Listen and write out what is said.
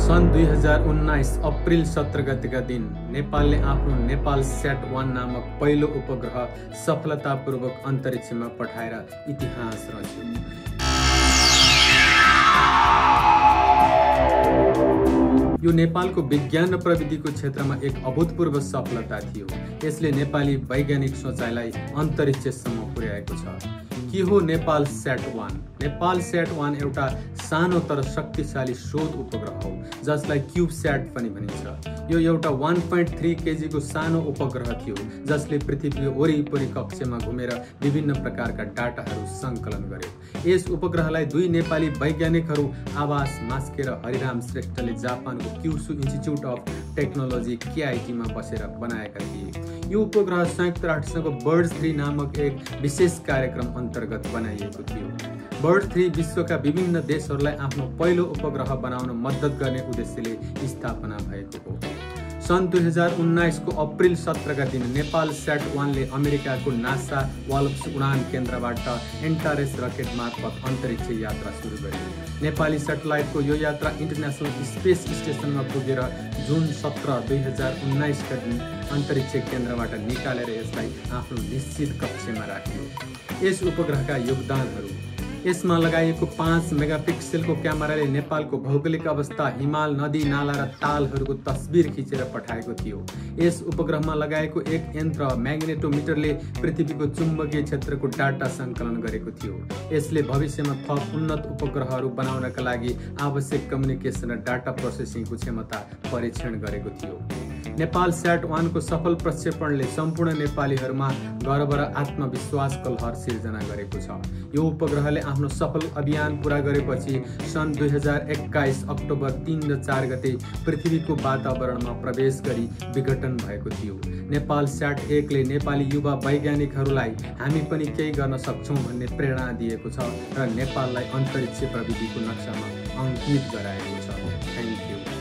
सन् 2019 अप्रिल 17 गतेका दिन नेपालले आफ्नो नेपाल स्याट 1 नामक पहिलो उपग्रह सफलतापूर्वक अन्तरिक्षमा पठाएर इतिहास रच्यो। यो नेपालको विज्ञान र प्रविधिको क्षेत्रमा एक अभूतपूर्व सफलता थियो। यसले नेपाली वैज्ञानिक सोचाइलाई अन्तरिक्षसम्म पुर्याएको छ। के हो नेपाल स्याट 1? नेपाल स्याट 1 एउटा सानो तर शक्तिशाली शोध उपग्रह हो, जसलाई क्युब स्याट पनि भनिन्छ। यो एउटा 1.3 केजीको सानो उपग्रह थियो, जसले पृथ्वीको वरिपरि कक्षमा घुमेर विभिन्न प्रकारका डाटाहरू सङ्कलन गर्यो। यस उपग्रहलाई दुई नेपाली वैज्ञानिकहरू आवास मास्के र हरिराम श्रेष्ठले जापानको क्युसु इन्स्टिच्युट अफ टेक्नोलोजी केआइटीमा बसेर बनाएका थिए। यो उपग्रह संयुक्त राष्ट्रसङ्घको बर्ड्स 3 नामक एक विशेष कार्यक्रम अन्तर्गत बनाइएको थियो। बर्ड्स 3 विश्वका विभिन्न देशहरूलाई आफ्नो पहिलो उपग्रह बनाउन मद्दत गर्ने उद्देश्यले स्थापना भएको हो। सन् 2019 को अप्रिल 17 का दिन नेपाल स्याट 1 ले अमेरिकाको नासा वाल्प्स उडान केन्द्रबाट एन्टारेस रकेट मार्फत अन्तरिक्ष यात्रा सुरु गर्यो। नेपाली सेटेलाइटको यो यात्रा इन्टरनेसनल स्पेस स्टेसनमा पुगेर जुन 17, 2019 का दिन अन्तरिक्ष केन्द्रबाट निकालेर यसलाई आफ्नो निश्चित कक्षमा राखियो। यस उपग्रहका योगदानहरू: यसमा लगाइएको 5 मेगापिक्सेलको क्यामेराले नेपालको भौगोलिक अवस्था, हिमाल, नदी नाला र तालहरूको तस्बिर खिचेर पठाएको थियो। यस उपग्रहमा लगाएको एक यन्त्र म्याग्नेटोमिटरले पृथ्वीको चुम्बकीय क्षेत्रको डाटा सङ्कलन गरेको थियो। यसले भविष्यमा थप उन्नत उपग्रहहरू बनाउनका लागि आवश्यक कम्युनिकेसन र डाटा प्रोसेसिङको क्षमता परीक्षण गरेको थियो। नेपाल स्याट 1 को सफल प्रक्षेपणले सम्पूर्ण नेपालीहरूमा गर्व र आत्मविश्वासको लहर सिर्जना गरेको छ। यो उपग्रहले आफ्नो सफल अभियान पूरा गरेपछि सन् 2021 अक्टोबर 3 र 4 गते पृथ्वीको वातावरणमा प्रवेश गरी विघटन भएको थियो। नेपाल स्याट 1 ले नेपाली युवा वैज्ञानिकहरूलाई हामी पनि केही गर्न सक्छौँ भन्ने प्रेरणा दिएको छ र नेपाललाई अन्तरिक्ष प्रविधिको नक्सामा अङ्कित गराएको छ। Thank you.